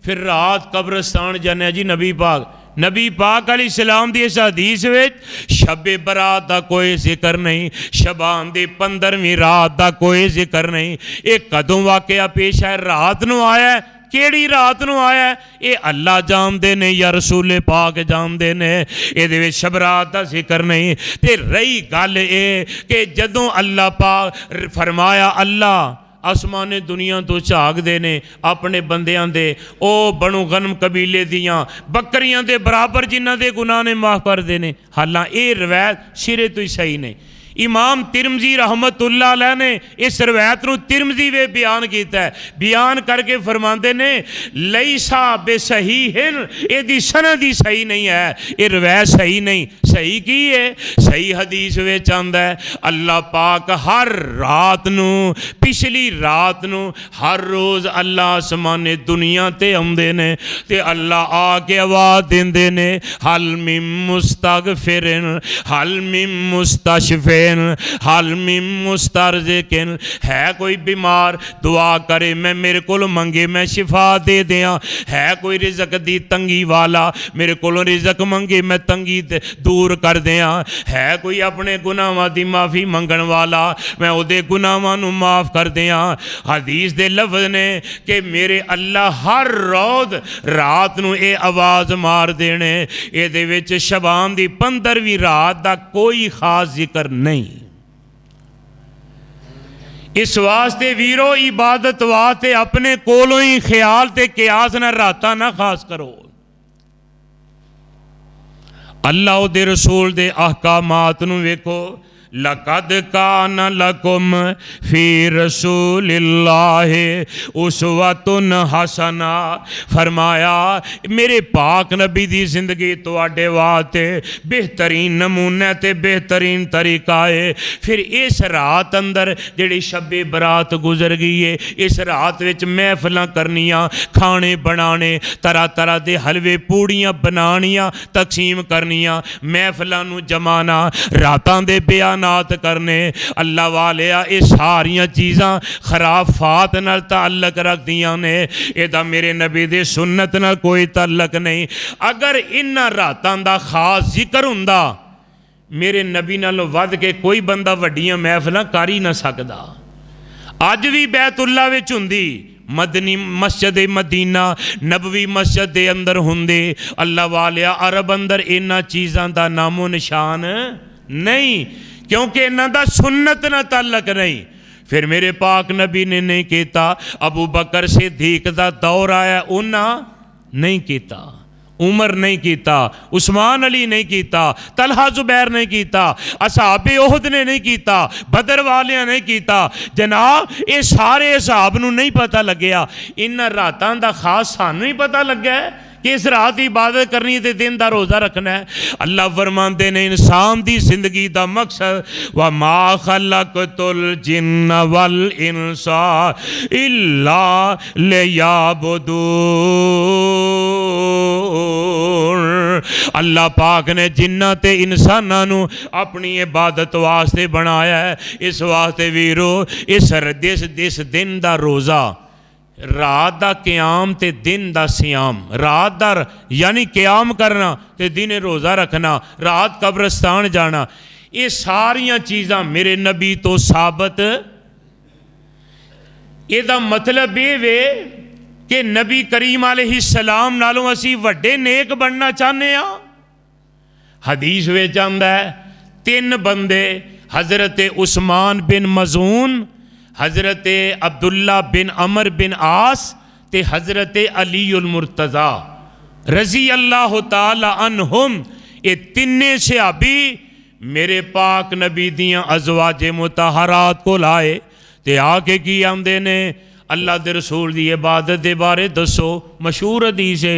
A: फिर रात कब्रिस्तान जाने जी। नबी पाक अलैहिस्सलाम दी इस हदीस विच शबे बरात दा कोई जिक्र नहीं, शबान दी 15वीं रात दा कोई जिक्र नहीं। ये कदों वाकया पेश है, रात नूं आया, केड़ी रात नूं आया ये अल्लाह जानदे ने या रसूल पाक जानदे ने, इहदे विच शबरात दा जिक्र नहीं। ते रही गल ये कि जदों अल्लाह पाक फरमाया अल्लाह आसमाने दुनिया तो झाकते ने अपने बंदियां दे, ओ बनु गनम कबीले दियां बकरियां दे बराबर जिन्हां दे गुनाह ने माफ़ करते हैं। हालांकि ये रवायत सिरे तो ही सही नहीं। इमाम तिरमजी रहमतुल्लाह अलैह ने इस रवायत नूं तिरमजी वे बयान किया है, बयान करके फरमाते ने लईसा बेसही हिन, यदी सनद ही सही नहीं है, ये रवायत सही नहीं। सही की है? सही हदीस विच आंदा है अल्लाह पाक हर रात नूं पिछली रात नूं हर रोज़ अल्लाह आसमाने दुनिया ते आउंदे ने ते अल्लाह आके आवाज़ देंदे ने हल मिन मुस्तगफिरिन हल मिन मुस्तशफिन हल मिन मुस्तरज़िकिन। है कोई बीमार दुआ करे मैं मेरे को मंगे मैं शिफा दे दियाँ। है कोई रिजक दी तंगी वाला मेरे को रिजक मंगे मैं तंगी दूर कर दियाँ। है कोई अपने गुनाहां दी माफ़ी मंगण वाला मैं उहदे गुनाहां नूं माफ़ कर दियाँ। हदीस दे लफ्ज़ ने कि मेरे अल्लाह हर रोज़ रात नूं ये आवाज़ मार देने। इहदे विच शबान दी 15वीं रात दा कोई खास जिक्र नहीं। इस वास्ते वीरो इबादत वास्ते अपने कोलों ही ख्याल ते कियास ना राता ना खास करो। अल्लाह दे रसूल दे अहकामात नूं वेखो, लक़द कान लकुम फ़ी रसूलिल्लाहि उस्वतुन हसना। फरमाया मेरे पाक नबी दी जिंदगी तुहाडे वास्ते बेहतरीन नमूना ते बेहतरीन तरीका है। फिर इस रात अंदर जिहड़ी शब्बे बरात गुजर गई है, इस रात विच महफिलां करनियां, खाने बनाने, तरह तरह के हलवे पूड़ियाँ बनानियां, तकसीम करनियां, महफिलां नूं जमाना, रातां दे बयानात करने। अल्लाह वालिया ये सारियां चीज़ां खराफात नाल ताल्लुक रखदियां ने, इहदा मेरे नबी दे सुन्नत नाल कोई ताल्लुक नहीं। अगर इन्हां रातां दा खास जिक्र हुंदा, मेरे नबी नालों वध के कोई बंदा वड्डियां महफिलां कर ही ना सकदा। अज भी बैतुल्ला विच हुंदी, मदनी मस्जिद मदीना नबवी मस्जिद के अंदर हुंदे। अल्लाह वालिया अरब अंदर इन्हां चीज़ां दा नामो निशान नहीं, क्योंकि इन्हां दा सुन्नत ना ताल्लुक नहीं। फिर मेरे पाक नबी ने नहीं किया। अबू बकर सिद्दीक दा दौर आया, उन्हां नहीं किया। उमर नहीं किया, उस्मान अली नहीं किया, तलहा जुबैर नहीं किया, असहाबे ओहद ने नहीं किया, बदर वालियां नहीं किया। जनाब ये सारे असहाब नूं नहीं पता लग्या। इन्हां रातां दा खास सानूं ही पता लग्या है कि इस रात की इबादत करनी है, दिन का रोज़ा रखना है। अल्लाह फरमाते ने इंसान की जिंदगी का मकसद व मा खलक़तुल जिन्न वल इंसा इल्ला लियअबुदून। अल्लाह पाक ने जिन्ना ते इंसानां नूं अपनी इबादत वास्ते बनाया है। इस वास्ते वीरो इस दिन का रोज़ा, रात का क्याम ते दिन का सियाम, रात का यानी क्याम करना ते दिन रोज़ा रखना, रात कब्रस्तान जाना, ये सारियां चीज़ां मेरे नबी तो साबित। इहदा मतलब ये वे कि नबी करीम अलैहिस्सलाम नालों असी वड्डे नेक बनना चाहते हैं। हदीस विच आंदा है 3 बंदे, हज़रत उस्मान बिन मज़ून, हज़रत अब्दुल्ला बिन अमर बिन आस ते हज़रत अली उल मुर्तज़ा रज़ी अल्लाह ताला अन्हुम, ये तिन्ने सहाबी मेरे पाक नबी दियां अज़वाजे मुतहरात को लाए ते आके की आंदे ने, अल्लाह दे रसूल दी इबादत दे बारे दसो। मशहूर हदीस है,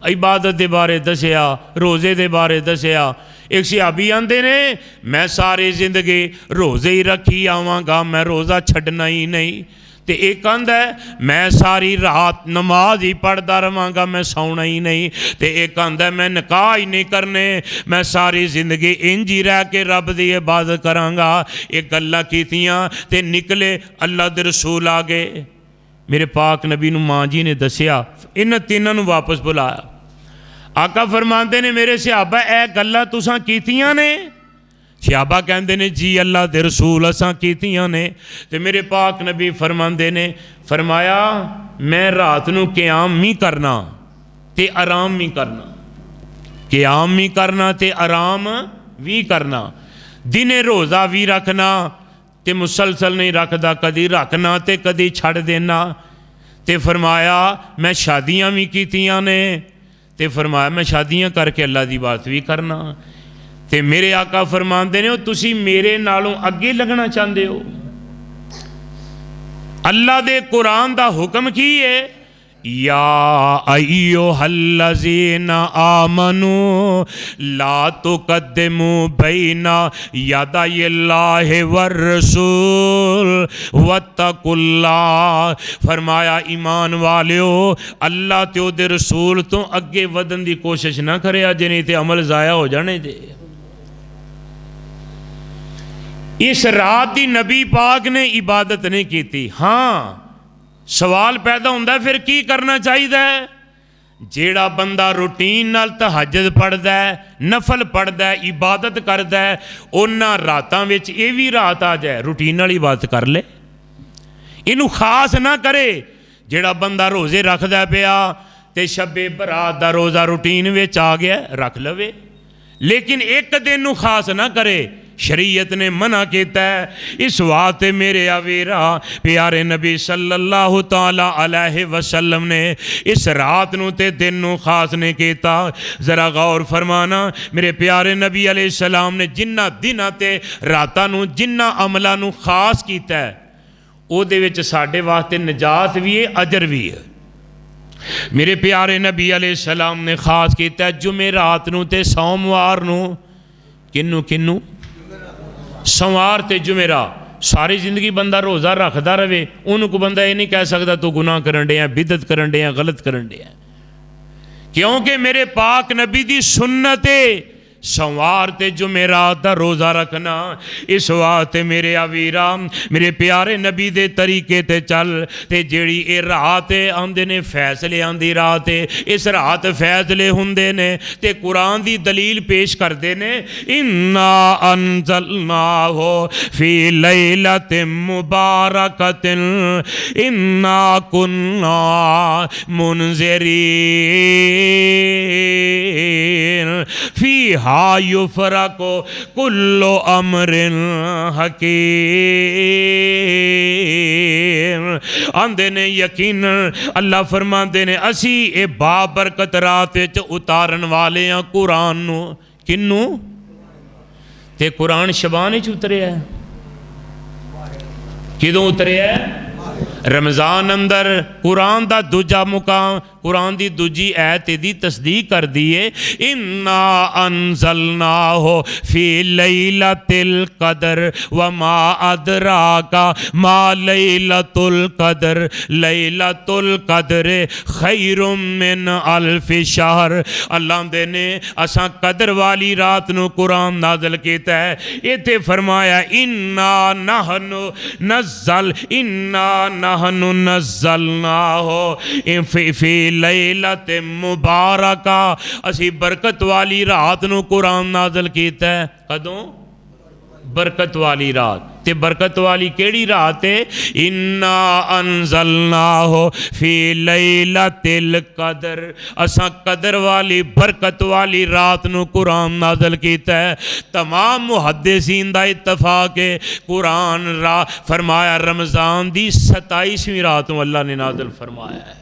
A: इबादत दे बारे दसिया, रोज़े दे बारे दसिया। एक सहाबी आंदे ने मैं सारी जिंदगी रोज़े ही रखी आवांगा, मैं रोज़ा छड्डना ही नहीं। तो एक आंदा है मैं सारी रात नमाज ही पढ़ता रहांगा, मैं सौना ही नहीं। तो एक आंदा है मैं निकाह ही नहीं करने, मैं सारी जिंदगी इंज ही रह के रब की इबादत करांगा। एक गल्लां कीतियां ते निकले, अल्लाह दे रसूल आ गए। मेरे पाक नबी नूं मां जी ने दसिया, इन्हां तीनों नूं वापस बुलाया। आका फरमाते ने मेरे सहाबा ए गल्लां तुसां कीतियां ने? सहाबा कहते ने जी अल्लाह दे रसूल असां कीतियां ने। ते मेरे पाक नबी फरमाते ने, फरमाया मैं रात नूं क़याम भी करना ते आराम भी करना, क़याम भी करना ते आराम भी करना, दिने रोज़ा भी रखना ते मुसलसल नहीं रखदा, कदी रखना ते कदी छड़ देना। ते फरमाया मैं शादियां भी कीतियां ने, ते फरमाया मैं शादियां करके अल्लाह की बात भी करना। ते मेरे आका फरमाते ने तुसी मेरे नालों अगे लगना चाहते हो? अल्लाह दे कुरान दा हुक्म की है, या अय्युहल्लज़ीना आमनू ला तुक़द्दिमू बैना यदायिल्लाहि वर्रसूल वत्तकुल्लाह। फरमाया ईमान वालियो अल्लाह ते उहदे रसूल तो अगे वधन की कोशिश ना करिया जे, नहीं तो अमल ज़ाया हो जाने जे। इस रात की नबी पाक ने इबादत नहीं की। हाँ सवाल पैदा होता फिर की करना चाहिए? जेड़ा बंदा रूटीन नाल तहज्जुद पढ़दा है, नफल पढ़दा है, इबादत करदा है, उन्हां रातां विच ये भी रात आ जाए रूटीन नाल इबादत कर ले, इनू खास ना करे। जेड़ा बंदा रोज़े रखदा पिया ते शब्बे बरात दा रोज़ा रूटीन विच आ गया रख लवे, लेकिन एक दिन नू खास ना करे। शरीयत ने मना किया है। इस वास्ते मेरे आवेरा प्यारे नबी सल्लल्लाहु ताला अलैहि वसल्लम ने इस रात नूं ते दिन नूं खास ने किया। जरा गौर फरमाना, मेरे प्यारे नबी अलैहि सलाम ने जिन्ना दिनां ते रातां नूं जिन्ना अमलां नूं खास किया है, उहदे विच साडे वास्ते निजात भी है, अजर भी है। मेरे प्यारे नबी अलैहि सलाम ने खास किया जुमेरात नूं ते सोमवार नूं। किनू किनू? सोमवार ते जुमेरा। सारी जिंदगी बंदा रोज़ा रखता रहे, उन्होंने को बंदा ये नहीं कह सकता तू गुनाह करन डे, बिदत करन डे, गलत करन डे। क्योंकि मेरे पाक नबी दी सुन्नत है सोमवार ते जुमेरात दा रोज़ा रखना। इस वास्ते मेरे आवीरा मेरे प्यारे नबी दे तरीके ते चल। ते जेड़ी ये रात आंदे ने फैसले आंदी रात है, इस रात फैसले हुंदे ने ते कुरान दी दलील पेश करते ने। इन्ना अंज़लनाहु फी लैलतिन मुबारकतिन इन्ना कुन्ना मुनज़िरीन फी युफ़रक़ु कुल्लु अमरिन हकीम। आंदे ने यकीन अल्लाह फरमाते ने असी ये बाबरकत रात विच उतारन वाले हैं कुरान नूं। किनू? ते कुरान शबान विच उतरिया है। किदों उतरिया है? रमज़ान अंदर कुरान दा दूजा मुकाम, कुरान दी दूजी ऐत दी तस्दीक कर दी है। इन्ना अंज़लनाहु फी लैलतिल कदर व मा अदराका मा लैलतुल कदर लैलतुल कदर खैरुम मिन अल्फि शहर। अल्लाह दे ने असां कदर वाली रात नूं कुरान नाज़िल कीता है। इत्थे फरमाया इन्ना नहनु नज़्ज़ल इन्ना नहनु नज़्ज़लनाहु फी लैलतिन मुबारका। असी बरकत वाली रात नूं कुरान नाज़िल कीता है। कदों? बरकत वाली रात। ते बरकत वाली केड़ी रात है? इन्ना अंज़लनाहु फी लैलतिल कदर। असां कदर वाली बरकत वाली रात नूं कुरान नाज़िल कीता है। तमाम मुहद्दिसीन दा इत्तफाक है कुरान फरमाया रमज़ान दी 27वीं रात नूं अल्लाह ने नाज़िल फरमाया है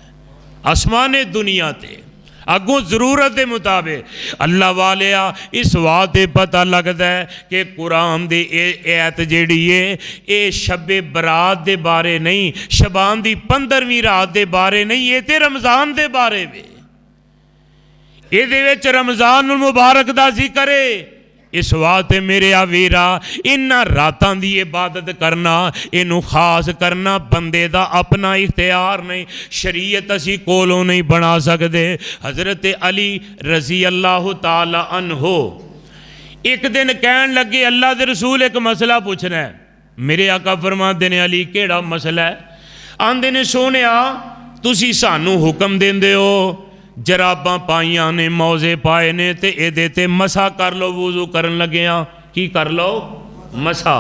A: आसमाने दुनिया ते। अगों जरूरत के मुताबिक अल्लाह वाले इस वादे पता लगता है कि कुरान दी ऐत जिहड़ी है ये शबे बरात दे बारे नहीं, शबान दी 15वीं रात दे बारे नहीं, ये तो रमज़ान दे बारे वे। ये रमज़ान मुबारक दा जिक्र है। इस वास्ते मेरे आवीरा इन्हां रातां दी इबादत करना, इनू खास करना बंदे दा अपना इख्तियार नहीं, शरीयत असी कोलों नहीं बना सकते। हज़रत अली रज़ी अल्लाह ताला अन्हो एक दिन कहन लगे अल्लाह दे रसूल एक मसला पूछना है। मेरे आका फरमाते ने अली केड़ा मसला है? आंदे ने सोनिया तुसी सानू हुक्म देंदे हो, जराबां पाइयां ने मौजे पाए ने ते एदे ते मसा कर लो, वुजू करन लगे की कर लो? मसा।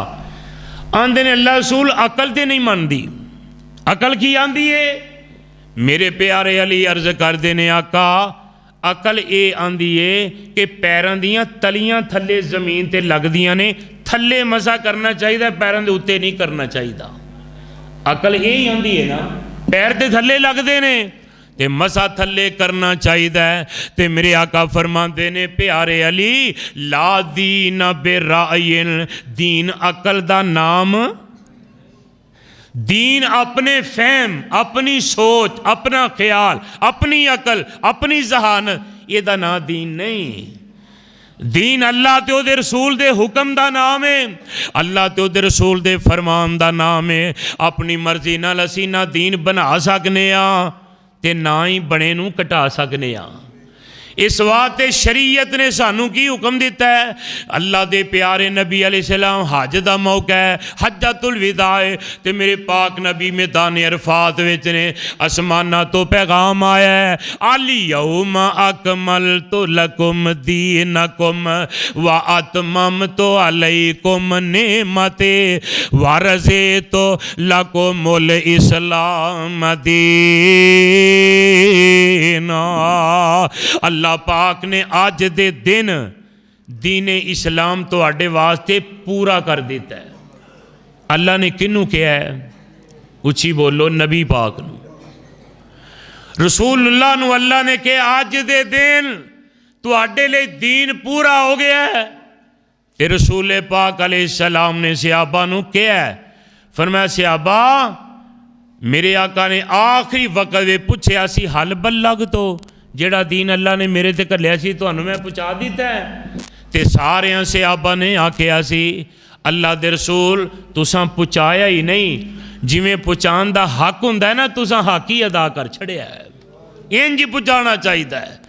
A: आंदे ने अल्लाह रसूल अकल ते नहीं मनदी। अकल की आंदी है? मेरे प्यारे अली अर्ज करते ने आका अकल ये आंदी है कि पैरों दियां तलियां थले जमीन ते लगदियां ने, थले मसा करना चाहिए, पैरों के उत्ते नहीं करना चाहिए। अकल यही आंदी है ना, पैर ते थले लगते ने ते मसा थले करना चाहिए। ते मेरे आका फरमाते ने प्यारे अली ला दीन बेरायन, दीन अकल दा नाम। दीन अपने फहम, अपनी सोच, अपना ख्याल, अपनी अकल, अपनी जहानत, एदा ना दीन नहीं। दीन अल्लाह ते उहदे रसूल दे हुक्म दा नाम है, अल्लाह ते उहदे रसूल दे फरमान दा नाम है। अपनी मर्जी नाल असीं ना दीन बना सकने ते ना ही बने नूं घटा सकने। इस वास्ते शरीयत ने सानू की हुक्म दिता है? अल्लाह दे प्यारे नबी अलैहिस्सलाम हज दा मौका है, हज्जतुल विदा है, ते मेरे पाक नबी मैदान अरफात विच ने आसमाना तो पैगाम आया है अली यौम अकमलतु लकुम दीनकुम व अतममतु अलैकुम नेमते व रज़ीतु लकुमुल इस्लाम दीना। अल्लाह पाक ने अज दे दिन दीन इस्लाम तुहाडे वास्ते पूरा कर दिता है। अल्लाह ने किनू कहा है? उची बोलो, नबी पाक नू। रसूलुल्लाह नू अल्लाह ने कहा अज दे दिन तुहाडे लिए दीन पूरा हो गया है। ते रसूल पाक अलैहिस्सलाम ने सहाबा नू कहा, फरमाया सहाबा मेरे आका ने आखिरी वक्त में पूछया सी हल बल्लग तो जेड़ा दीन अल्लाह ने मेरे ते घल्लिया सी तुहानू मैं पहुँचा दिता है। ते सारियां सहाबा ने आखिया सी अल्लाह दे रसूल तुसां पहुँचाया ही नहीं, जिमें पहुँचाने दा हक हुंदा है ना तुसां हक ही अदा कर छड़िया है, इंज पहुँचाना चाहिए है।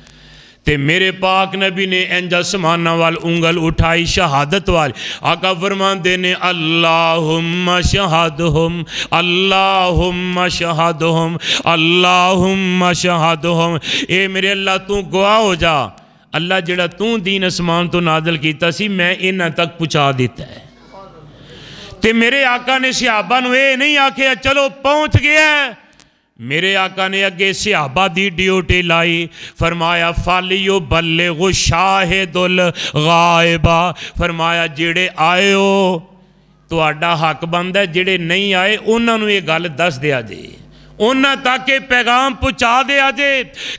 A: ते मेरे पाक नबी ने इंज आसमाना वाल उंगल उठाई शहादत वाल। आका फरमांदे ने अल्लाहुम्मा शहादहुम अल्लाहुम्मा शहादहुम अल्लाहुम्मा शहादहुम। ए मेरे अल्लाह तू गवाह हो जा, अल्लाह जेड़ा तू दीन आसमान तो नादल कीता सी मैं इन्हां तक पहुँचा दिता है। ते मेरे आका ने सहाबा नू ये नहीं आखिया चलो पहुँच गया है, मेरे आका ने अगे सहाबा दी ड्यूटी लाई। फरमाया फालियो बल्ले गो शाहिदुल गायबा, फरमाया जेड़े आए हो तुहाडा हक बनदा है, जेड़े नहीं आए उन्हां नू ये गल दस दिया जे, उन्हां तक ये पैगाम पहुँचा दिया जे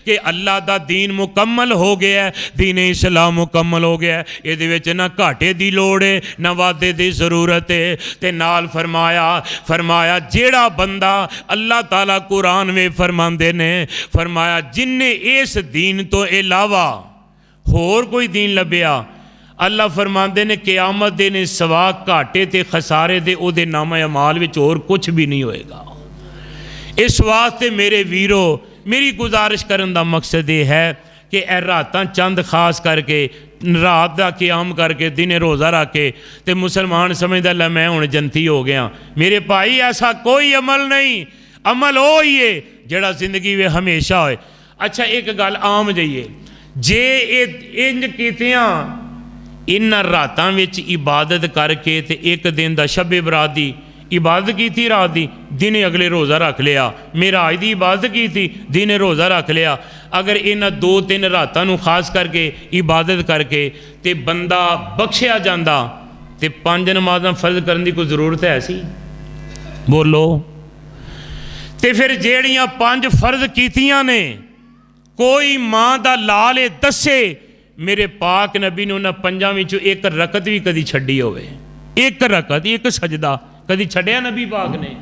A: कि अल्लाह दा दीन मुकम्मल हो गया है, दीन इस्लाम मुकम्मल हो गया है। इहदे विच ना घाटे दी लोड़ है ना वादे दी ज़रूरत है। ते नाल फरमाया जेड़ा बंदा अल्लाह ताला कुरान में फरमांदे ने, फरमाया जिन्ने इस दीन तो इलावा होर कोई दीन लभ्या अल्लाह फरमांदे ने क़यामत दे ने सवा घाटे ते खसारे दे उहदे नामे अमाल विच होर कुछ भी नहीं होएगा। इस वास्ते मेरे वीरो मेरी गुजारिश करन दा मकसद ये है कि ए रातां चंद खास करके रात का क्याम करके दिन रोज़ा रख के ते मुसलमान समझदा लै मैं हुण जन्नती हो गया। मेरे भाई ऐसा कोई अमल नहीं, अमल वो ही है जिहड़ा जिंदगी में हमेशा होए। अच्छा एक गल आम जाइए, जे इंज कीतियां इन्हां रातां विच इबादत करके ते एक दिन दा शब बरात दी इबादत की थी रात की, दिने अगले रोज़ा रख लिया, मेराज की इबादत की थी दिने रोज़ा रख लिया। अगर इन्हां 2-3 रातां नूं खास करके इबादत करके ते बंदा बख्शिया जांदा ते 5 नमाज़ां फर्ज करने की कोई ज़रूरत है सी? बोलो। ते फिर जेड़ियां 5 फर्ज कीतियां ने कोई माँ दा लाल दसे मेरे पाक नबी ने उन्हां 5 विचों एक रकत भी कदी छड्डी होवे, एक रकत एक सजदा कदी छड्या नबी पाक ने?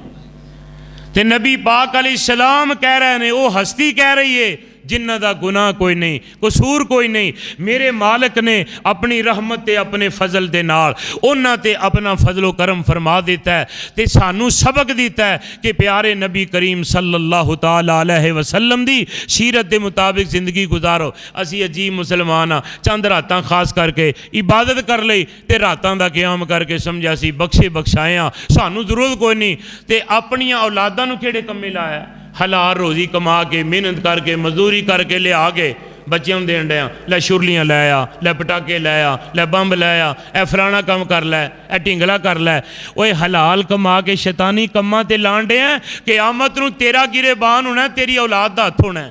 A: ते नबी पाक अलैहिस्सलाम कह रहे हैं वो हस्ती कह रही है जिन्हां दा गुनाह कोई नहीं, कसूर कोई नहीं। मेरे मालिक ने अपनी रहमत ते अपने फजल दे नाल उन्हां ते अपना फजलो करम फरमा दिता है ते सानू सबक दिता है कि प्यारे नबी करीम सल्लल्लाहु ताला अलैहि वसल्लम दी सीरत के मुताबिक जिंदगी गुजारो। असी अजीब मुसलमान हाँ, चंद रातां खास करके इबादत कर लई ते रातां दा क़याम करके समझा सी बख्शे बख्शाए हाँ, सानू जरूरत कोई नहीं। ते अपनियां औलादां नू किहड़े कम्मे लाया? हलाल रोज़ी कमा के मेहनत करके मजदूरी करके लिया के बच्चों देन डया, लै शुरलियाँ लै आ, लै पटाके लै आ, लै बंब लै आ, ए फलाना काम कर लै, ए ढिंगला कर लै। ओए हलाल कमा के शैतानी कम्मां ते लाण डे कि आमत नूं तेरा गिरेबान होना, तेरी औलाद दा हत्थ होना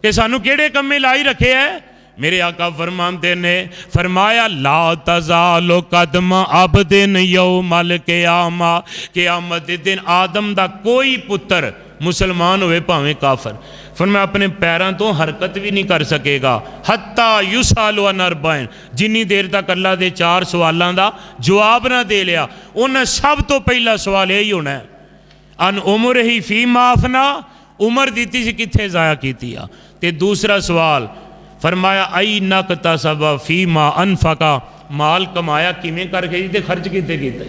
A: कि सानू किहड़े कम्मे लाई रखे है। मेरे आका फरमाते ने फरमाया ला तज़ालो कदम अबदिन यौमल क़यामा, क़यामत दे दिन आदम दा कोई पुत्र मुसलमान होवे भावें काफर, फरमाया अपने पैरों तो हरकत भी नहीं कर सकेगा हत्ता युसालु अन अरबाइन, जिन्नी देर तक अल्लाह दे 4 सवालों का जवाब ना दे लिया। उन्हें सब तो पहला सवाल यही होना है अन उम्र ही फी माफना, उम्र दी सी कित्थे ज़ाया की। ते दूसरा सवाल फरमाया आई नकता सब फी मा अनफका, माल कमाया किमें करके ते खर्च किते कीता।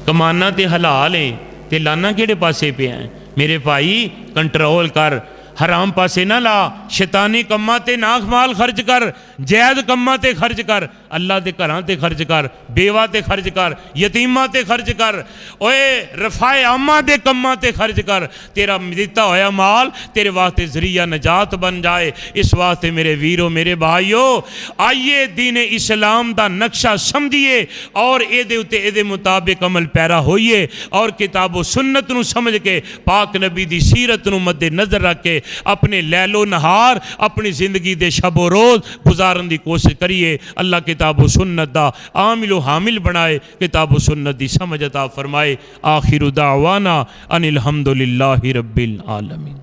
A: कमाना ते हलाल है ते लाना किहड़े पासे पे है? मेरे भाई कंट्रोल कर, हराम पासे ना ला, शैतानी कम्मा ते ना माल खर्च कर, जैद कम्मा ते खर्च कर, अल्लाह के घरां ते खर्च कर, बेवा ते खर्च कर, यतीमा ते खर्च कर, ओए रफाए आमा दे कम्मा ते खर्च कर। तेरा दिता होया माल तेरे वास्ते जरिया नजात बन जाए। इस वास्ते मेरे वीरों मेरे भाइयों आइए दीन इस्लाम का नक्शा समझिए और ये मुताबिक अमल पैरा होइए और किताबो सुन्नत नूं समझ के पाक नबी दी सीरत नूं मद्दे नज़र रख के अपने लैलो नहार अपनी ज़िंदगी दे शबो रोज़ गुजारन की कोशिश करिए। अल्लाह किताब व सुन्नत दा आमिल व हामिल बनाए, किताब व सुन्नत की समझ अता फरमाए। आखिर दावाना अनिल हम्दुलिल्लाहि रब्बिल आलमीन।